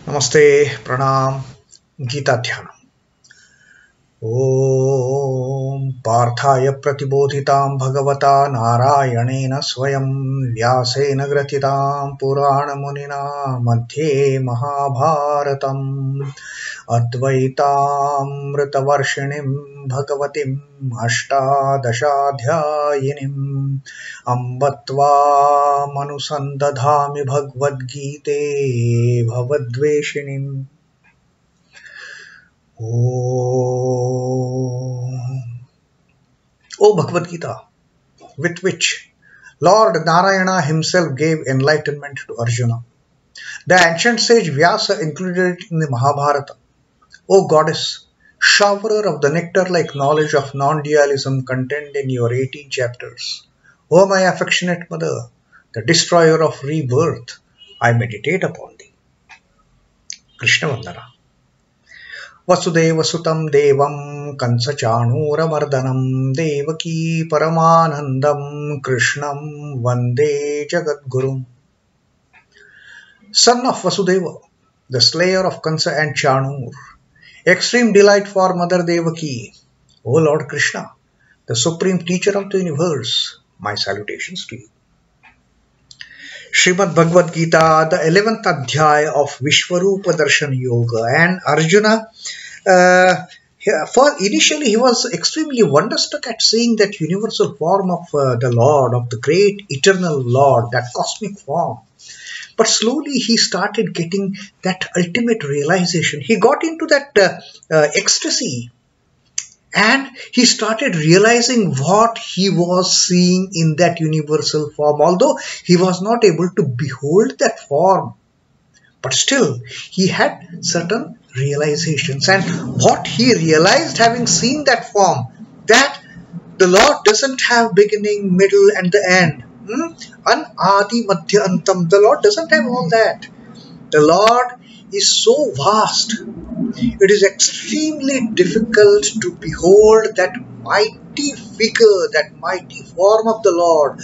Namaste, Pranam, Gita Dhyana. Om Parthaya Pratibodhitam Bhagavata Narayanena Swayam Vyasena Gratitam Purana Munina Madhye Mahabharatam Advaitam Ritavarshinim Bhagavatim Ashtadashadhyayinim Ambatva Manusandadhami Bhagavad Gite Bhavadveshinim. O Bhagavad Gita, with which Lord Narayana himself gave enlightenment to Arjuna. The ancient sage Vyasa included it in the Mahabharata. O Goddess, showerer of the nectar-like knowledge of non-dualism contained in your 18 chapters. O my affectionate mother, the destroyer of rebirth, I meditate upon thee. Krishna Vandana. Vasudeva Sutam Devam Kansachanura Mardanam Devaki Paramanandam Krishnam Vande Jagadgurum. Son of Vasudeva, the slayer of Kansa and Chanur, extreme delight for Mother Devaki, O Lord Krishna, the supreme teacher of the universe, my salutations to you. Srimad Bhagavad Gita, the 11th Adhyaya of Vishwarupa Darshan Yoga, and Arjuna, initially he was extremely wonderstruck at seeing that universal form of the Lord, of the great eternal Lord, that cosmic form. But slowly he started getting that ultimate realization. He got into that ecstasy. And he started realizing what he was seeing in that universal form, although he was not able to behold that form. But still, he had certain realizations. And what he realized, having seen that form, that the Lord doesn't have beginning, middle, and the end. An-adi madhya antam. The Lord doesn't have all that. The Lord is so vast. It is extremely difficult to behold that mighty figure, that mighty form of the Lord,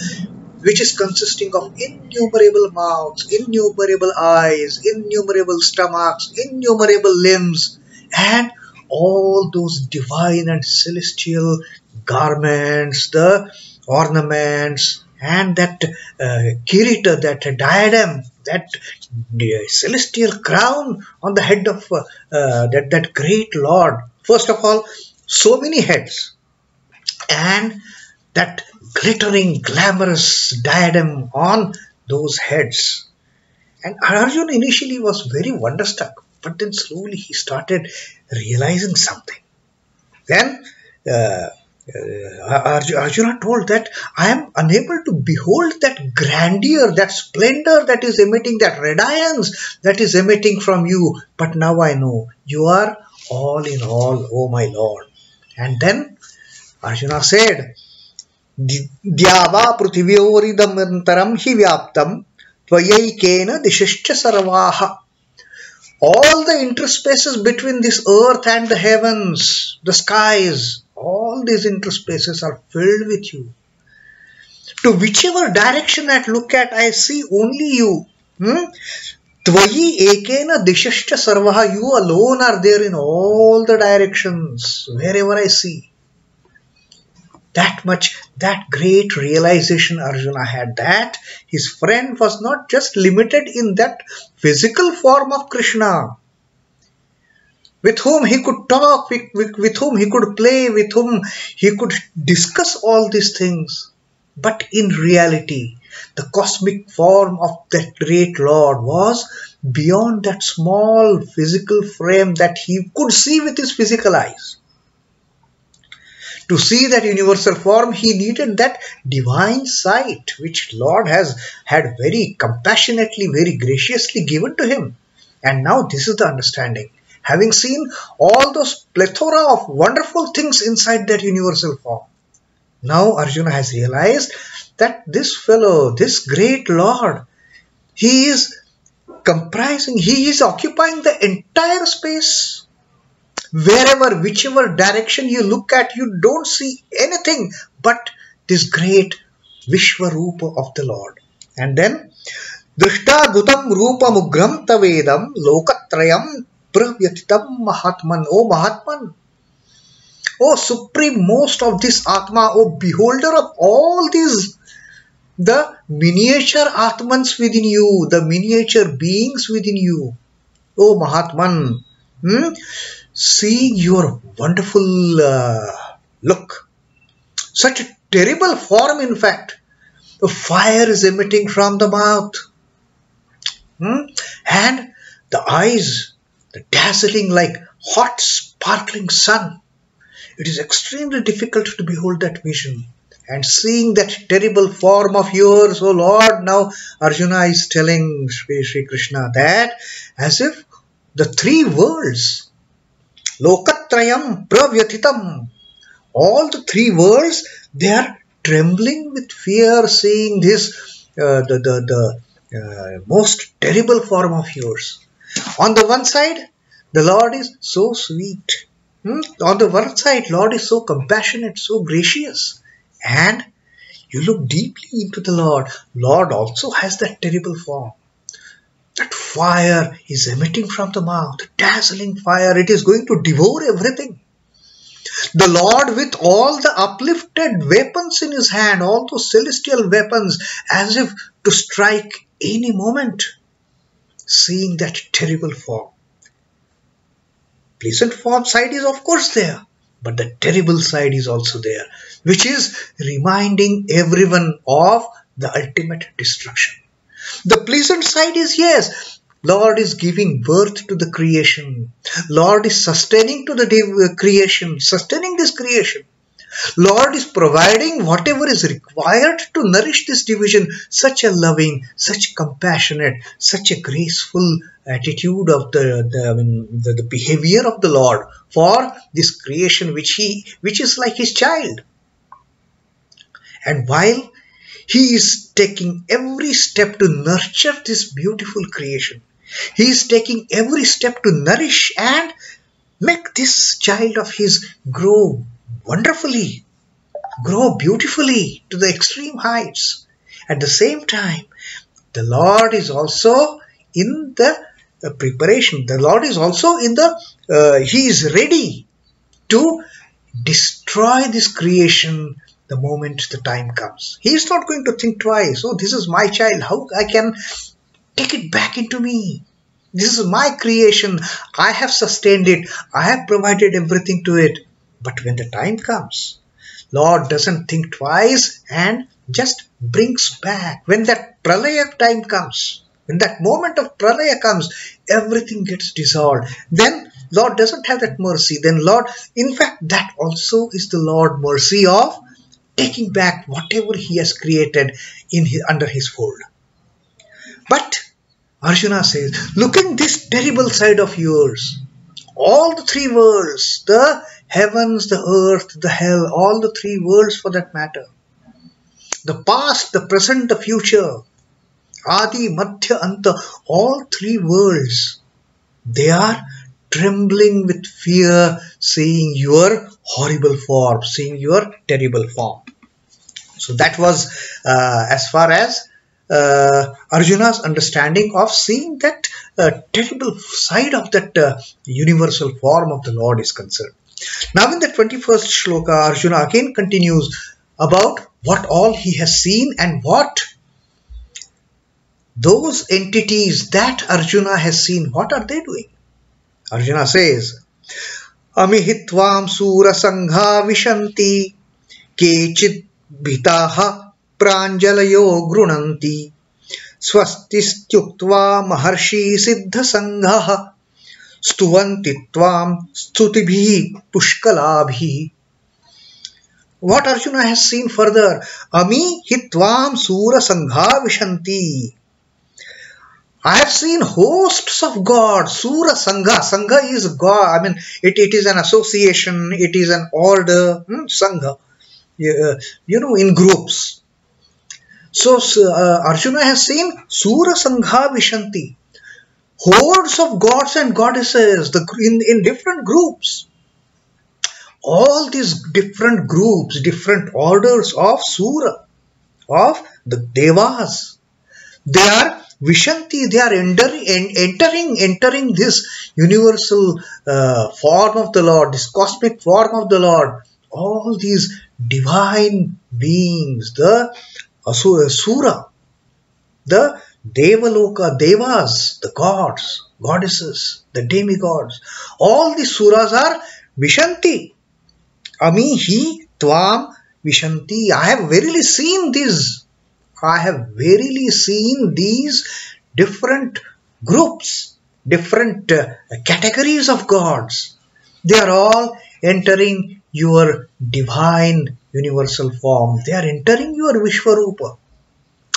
which is consisting of innumerable mouths, innumerable eyes, innumerable stomachs, innumerable limbs, and all those divine and celestial garments, the ornaments, and that kirita, that diadem, that celestial crown on the head of that great Lord. First of all, so many heads, and that glittering, glamorous diadem on those heads. And Arjuna initially was very wonderstruck, but then slowly he started realizing something. Then Arjuna told that I am unable to behold that grandeur, that splendor that is emitting, that radiance that is emitting from you. But now I know you are all in all, O my Lord. And then Arjuna said, Dyava prithivyoridam hi vyaptam tvayaikena dishishcha sarvaha. All the interspaces between this earth and the heavens, the skies, all these interspaces are filled with you. To whichever direction I look at, I see only you. Tvayi ekena dishashcha sarvaha. You alone are there in all the directions, wherever I see. That much, that great realization Arjuna had, that his friend was not just limited in that physical form of Krishna, with whom he could talk, with whom he could play, with whom he could discuss all these things. But in reality, the cosmic form of that great Lord was beyond that small physical frame that he could see with his physical eyes. To see that universal form, he needed that divine sight, which Lord has had very compassionately, very graciously given to him. And now this is the understanding. Having seen all those plethora of wonderful things inside that universal form, now Arjuna has realized that this fellow, this great Lord, he is comprising, he is occupying the entire space. Wherever, whichever direction you look at, you don't see anything but this great Vishwarupa of the Lord. And then Drishta gutam rupam ugram tavedam lokatrayam pravyatitam mahatman. O Mahatman, O Supreme Most of this Atma, O Beholder of all these, the miniature Atmans within you, the miniature beings within you. O Mahatman, seeing your wonderful look, such a terrible form, in fact, the fire is emitting from the mouth, and the eyes, the dazzling like hot sparkling sun. It is extremely difficult to behold that vision. And seeing that terrible form of yours, O Lord, now Arjuna is telling Sri Krishna that as if the three worlds, Lokatrayam Pravyatitam, all the three worlds, they are trembling with fear, seeing this, the most terrible form of yours. On the one side, the Lord is so sweet. On the one side, Lord is so compassionate, so gracious. And you look deeply into the Lord. Lord also has that terrible form. That fire is emitting from the mouth, dazzling fire. It is going to devour everything. The Lord with all the uplifted weapons in his hand, all those celestial weapons, as if to strike any moment. Seeing that terrible form. Pleasant form side is of course there, but the terrible side is also there, which is reminding everyone of the ultimate destruction. The pleasant side is, yes, Lord is giving birth to the creation. Lord is sustaining to the creation, sustaining this creation. Lord is providing whatever is required to nourish this division. Such a loving, such compassionate, such a graceful attitude of the behavior of the Lord for this creation which is like his child. And while he is taking every step to nurture this beautiful creation, he is taking every step to nourish and make this child of his grow wonderfully, grow beautifully to the extreme heights. At the same time, the Lord is also in the preparation. The Lord is also in the, he is ready to destroy this creation the moment the time comes. He is not going to think twice. Oh, this is my child. How I can take it back into me? This is my creation. I have sustained it. I have provided everything to it. But when the time comes, Lord doesn't think twice and just brings back. When that pralaya time comes, when that moment of pralaya comes, everything gets dissolved. Then Lord doesn't have that mercy. Then Lord, in fact, that also is the Lord mercy of taking back whatever he has created in under his fold. But Arjuna says, looking this terrible side of yours, all the three worlds, the heavens, the earth, the hell, all the three worlds for that matter, the past, the present, the future, Adi, Madhya, Anta, all three worlds, they are trembling with fear, seeing your horrible form, seeing your terrible form. So that was as far as Arjuna's understanding of seeing that terrible side of that universal form of the Lord is concerned. Now in the 21st shloka, Arjuna again continues about what all he has seen and what those entities that Arjuna has seen, what are they doing? Arjuna says, Amihi tvāṁ sura-saṅghā viśhanti kechid bhītāḥ prāñjalayo gṛiṇanti svastīty uktvā maharṣi-siddha-saṅghāḥ stuvanti tvāṁ stutibhiḥ puṣhkalābhiḥ. What Arjuna has seen further, Amihi tvāṁ sura-saṅghā viśhanti. I have seen hosts of gods, sura-saṅghā. Saṅghā is God. I mean, it is an association, it is an order, saṅghā, in groups. So Arjuna has seen sura-saṅghā viśhanti, hordes of gods and goddesses in different groups. All these different groups, different orders of sura, of the Devas, they are viśhanti, they are entering this universal form of the Lord, this cosmic form of the Lord. All these divine beings, the asura, the devaloka, devas, the gods, goddesses, the demigods, all the suras are viśhanti. Amihi tvāṁ viśhanti. I have verily seen these. I have verily seen these different groups, different categories of gods. They are all entering your divine universal form. They are entering your Vishwarupa.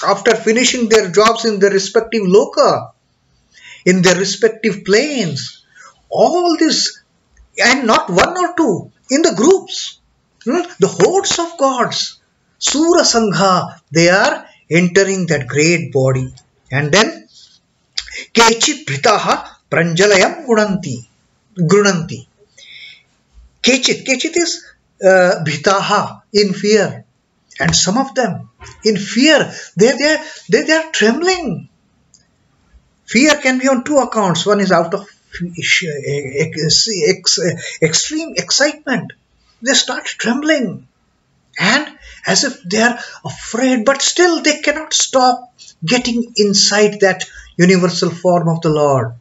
After finishing their jobs in their respective loka, in their respective planes, all this, and not one or two, in the groups, the hordes of gods, sura-saṅghā, they are entering that great body. And then, kechid bhītāḥ prāñjalayo gṛiṇanti. Kechid is bhītāḥ, in fear. And some of them, in fear, they are trembling. Fear can be on two accounts. One is out of extreme excitement. They start trembling. And as if they are afraid, but still they cannot stop getting inside that universal form of the Lord.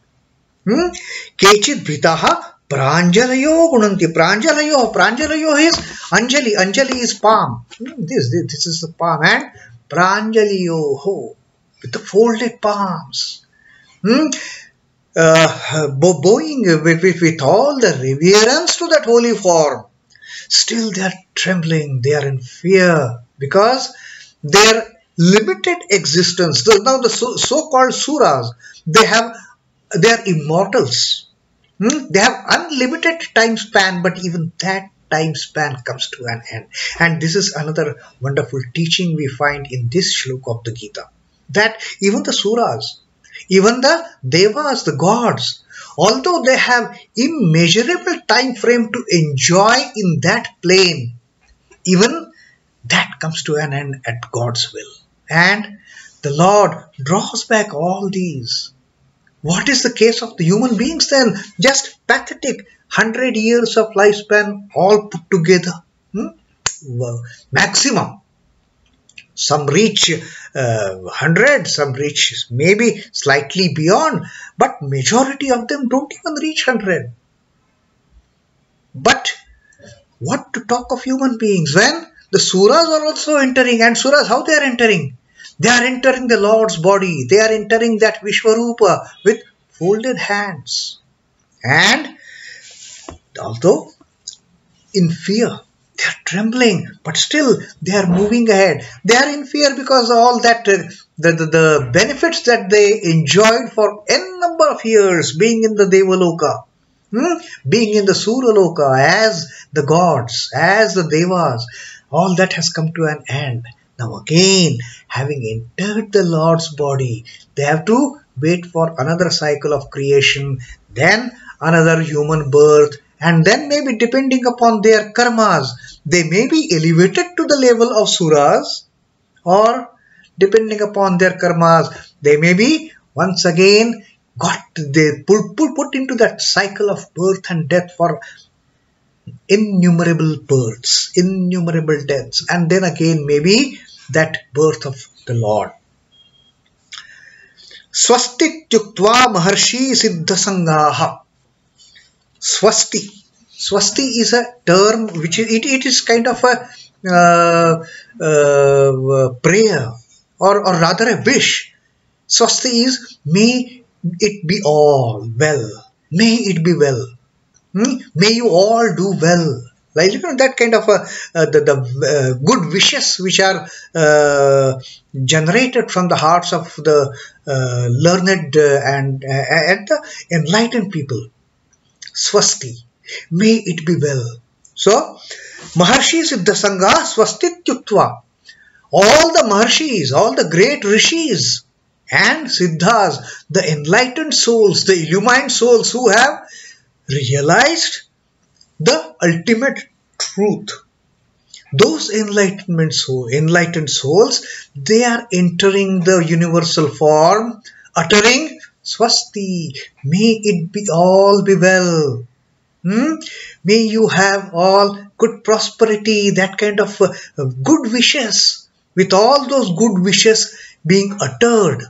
Kechid bhītāḥ prāñjalayo gṛiṇanti. Prāñjalayo is anjali. Anjali is palm. This is the palm. And prāñjalayo, with the folded palms. Bowing with all the reverence to that holy form. Still they are trembling. They are in fear because their limited existence. Now the so-called suras, they are immortals. They have unlimited time span, but even that time span comes to an end. And this is another wonderful teaching we find in this shloka of the Gita. That even the suras, even the devas, the gods, although they have immeasurable time frame to enjoy in that plane, even that comes to an end at God's will. And the Lord draws back all these. What is the case of the human beings then? Just pathetic 100 years of lifespan all put together. Maximum. Some reach 100, some reach maybe slightly beyond, but majority of them don't even reach 100. But what to talk of human beings when the suras are also entering? And suras, how they are entering? They are entering the Lord's body. They are entering that Vishwarupa with folded hands. And although in fear, they are trembling, but still they are moving ahead. They are in fear because all that, the benefits that they enjoyed for n number of years, being in the Devaloka, being in the Suraloka as the gods, as the Devas, all that has come to an end. Now again, having entered the Lord's body, they have to wait for another cycle of creation, then another human birth, and then maybe depending upon their karmas, they may be elevated to the level of suras, or depending upon their karmas, they may be once again put into that cycle of birth and death for innumerable births, innumerable deaths, and then again maybe that birth of the Lord. Svastīty uktvā maharṣi-siddha-saṅghāḥ. Swasti is a term which it is kind of a prayer or rather a wish. Swasti is, may it be all well. May it be well. May you all do well. Like, that kind of the good wishes which are generated from the hearts of the learned and the enlightened people. Swasti. May it be well. So, maharṣi-siddha-saṅghāḥ svastīty uktvā. All the maharshis, all the great rishis and siddhas, the enlightened souls, the illumined souls who have realized the ultimate truth, Those enlightened souls, they are entering the universal form, uttering svastīty. May it be all be well. May you have all good prosperity, that kind of good wishes, with all those good wishes being uttered.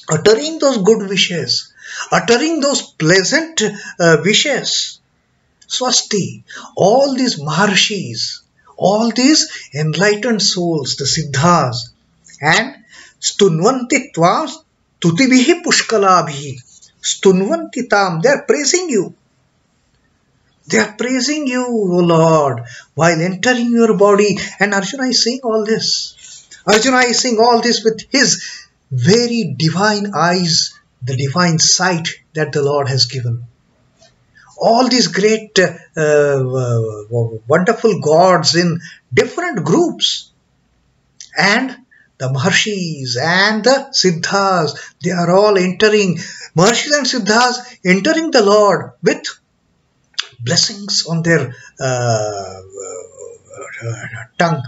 Uttering those good wishes, uttering those pleasant wishes. Swasti, all these maharshis, all these enlightened souls, the siddhas, and stuvanti tvāṁ stutibhiḥ puṣhkalābhiḥ. Stuvanti tvāṁ, they are praising you. They are praising you, O Lord, while entering your body. And Arjuna is seeing all this. Arjuna is seeing all this with his very divine eyes, the divine sight that the Lord has given. All these great wonderful gods in different groups, and the maharshis and the siddhas, they are all entering, maharshis and siddhas entering the Lord with blessings on their tongue.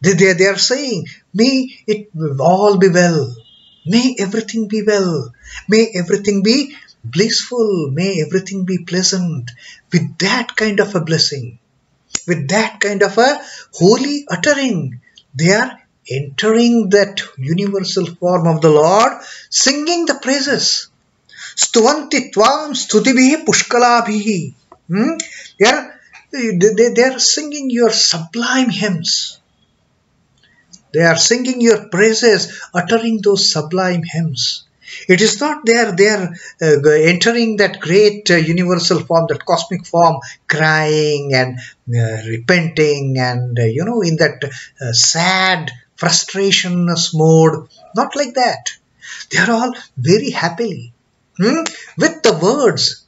They are saying, may it all be well, may everything be well, may everything be blissful, may everything be pleasant. With that kind of a blessing, with that kind of a holy uttering, they are entering that universal form of the Lord, singing the praises. Stuvanti tvāṁ stutibhiḥ puṣhkalābhiḥ. They are singing your sublime hymns. They are singing your praises, uttering those sublime hymns. It is not they are entering that great universal form, that cosmic form, crying and repenting and in that sad, frustrationless mode. Not like that. They are all very happily with the words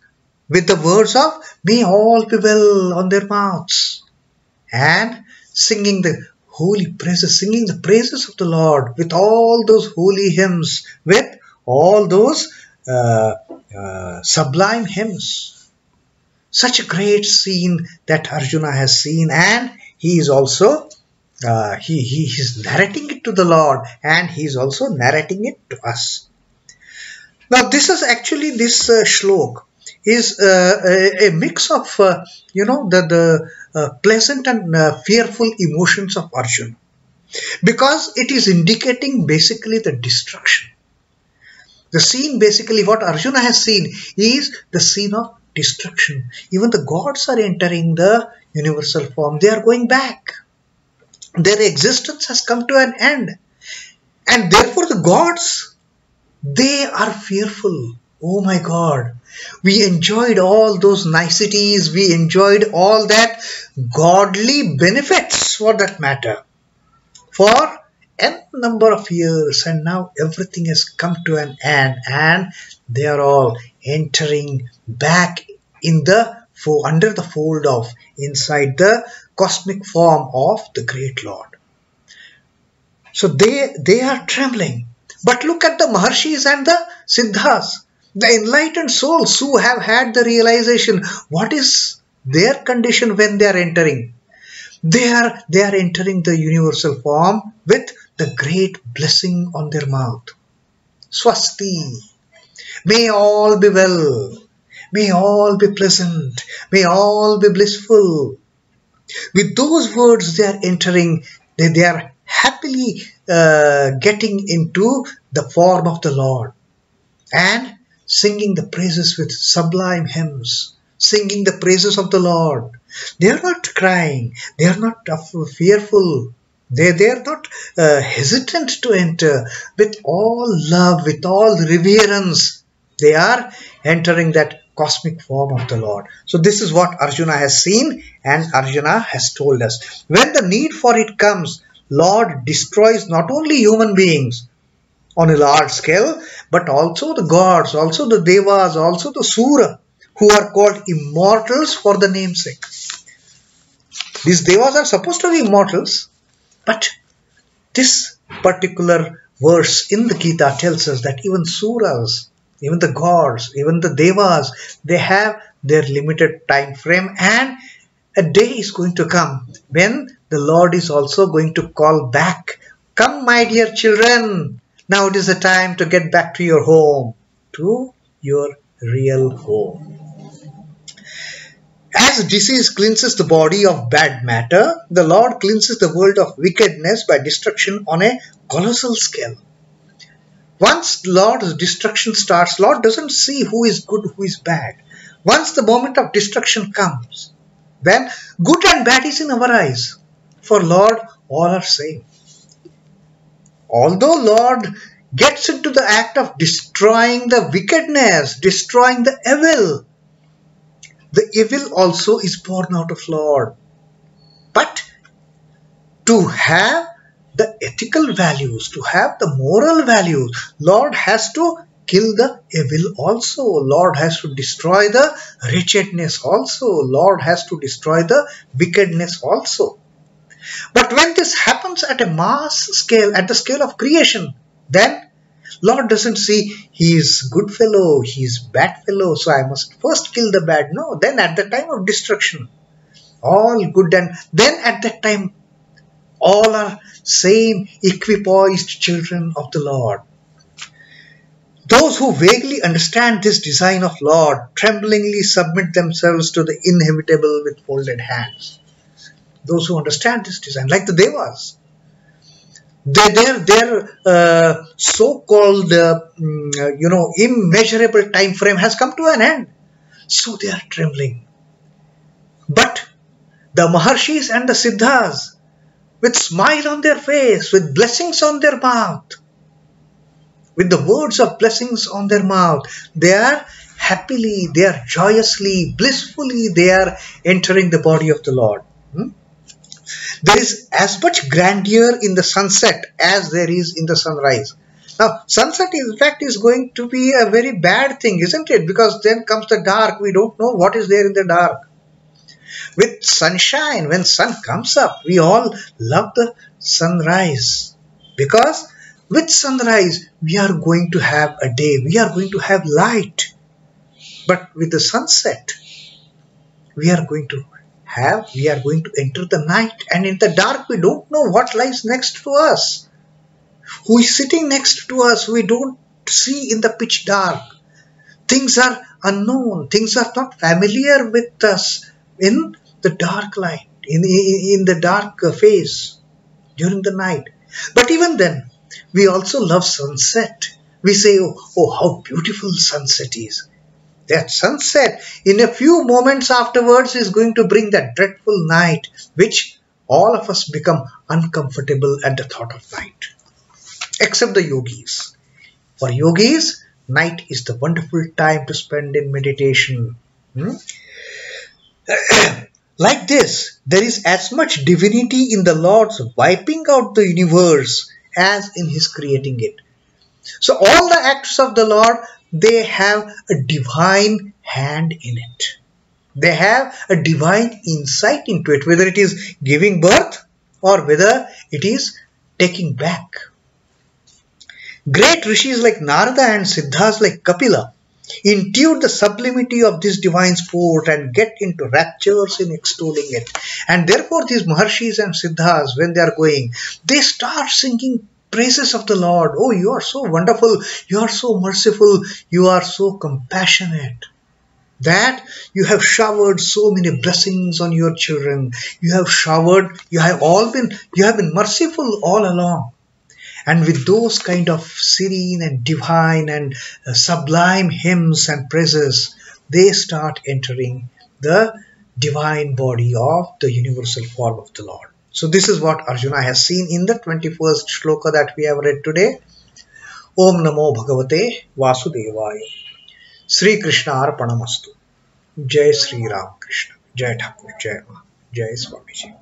of may all be well on their mouths, and singing the holy praises, singing the praises of the Lord with all those holy hymns, with all those sublime hymns. Such a great scene that Arjuna has seen, and he is also he is narrating it to the Lord, and he is also narrating it to us. Now this is actually, this shlok is a mix of the pleasant and fearful emotions of Arjuna, because it is indicating basically the destruction. The scene, basically what Arjuna has seen, is the scene of destruction. Even the gods are entering the universal form. They are going back. Their existence has come to an end. And therefore the gods, they are fearful. Oh my God. We enjoyed all those niceties. We enjoyed all that godly benefits, for that matter, for n number of years, and now everything has come to an end, and they are all entering back in the under the fold of, inside the cosmic form of the great Lord. So they are trembling. But look at the maharshis and the siddhas, the enlightened souls who have had the realization. What is their condition when they are entering? They are entering the universal form with the great blessing on their mouth. Swasti. May all be well. May all be pleasant. May all be blissful. With those words they are entering, they are happily getting into the form of the Lord, and singing the praises with sublime hymns, singing the praises of the Lord. They are not crying. They are not fearful. They are not hesitant to enter. With all love, with all reverence, they are entering that cosmic form of the Lord. So this is what Arjuna has seen, and Arjuna has told us. When the need for it comes, Lord destroys not only human beings on a large scale, but also the gods, also the Devas, also the Sura, who are called immortals for the namesake. These Devas are supposed to be immortals, but this particular verse in the Gita tells us that even Suras, even the gods, even the Devas, they have their limited time frame, and a day is going to come when the Lord is also going to call back, "Come, my dear children, now it is the time to get back to your home, to your real home." As disease cleanses the body of bad matter, the Lord cleanses the world of wickedness by destruction on a colossal scale. Once Lord's destruction starts, Lord doesn't see who is good, who is bad. Once the moment of destruction comes, then good and bad is in our eyes. For Lord, all are same. Although Lord gets into the act of destroying the wickedness, destroying the evil also is born out of Lord. But to have the ethical values, to have the moral values, Lord has to kill the evil also. Lord has to destroy the wretchedness also. Lord has to destroy the wickedness also. But when this happens at a mass scale, at the scale of creation, then Lord doesn't see he is good fellow, he is bad fellow, so I must first kill the bad. No, then at the time of destruction, all good, and then at that time, all are same equipoised children of the Lord. Those who vaguely understand this design of Lord tremblingly submit themselves to the inevitable with folded hands. Those who understand this design, like the Devas, their so-called immeasurable time frame has come to an end, so they are trembling. But the maharshis and the siddhas, with smile on their face, with blessings on their mouth, with the words of blessings on their mouth, they are happily, they are joyously, blissfully, they are entering the body of the Lord. There is as much grandeur in the sunset as there is in the sunrise. Now, sunset in fact is going to be a very bad thing, isn't it? Because then comes the dark. We don't know what is there in the dark. With sunshine, when sun comes up, we all love the sunrise. Because with sunrise, we are going to have a day. We are going to have light. But with the sunset, we are going to enter the night, and in the dark we don't know what lies next to us, who is sitting next to us. We don't see in the pitch dark. Things are unknown, things are not familiar with us in the dark light, in the dark phase during the night. But even then, we also love sunset. We say, oh how beautiful sunset is. That sunset, in a few moments afterwards, is going to bring that dreadful night, which all of us become uncomfortable at the thought of night. Except the yogis. For yogis, night is the wonderful time to spend in meditation. Like this, there is as much divinity in the Lord's wiping out the universe as in His creating it. So all the acts of the Lord, they have a divine hand in it. They have a divine insight into it, whether it is giving birth or whether it is taking back. Great rishis like Narada and Siddhas like Kapila intuit the sublimity of this divine sport and get into raptures in extolling it. And therefore these maharshis and siddhas, when they are going, they start singing praises of the Lord. Oh, you are so wonderful, you are so merciful, you are so compassionate, that you have showered so many blessings on your children. You have been merciful all along. And with those kind of serene and divine and sublime hymns and praises, they start entering the divine body of the universal form of the Lord. So this is what Arjuna has seen in the 21st shloka that we have read today. Om Namo Bhagavate Vasudevaya. Sri Krishna Arpanamastu. Jai Sri Ram Krishna. Jai Thakur. Jai Ma. Jai Swamiji.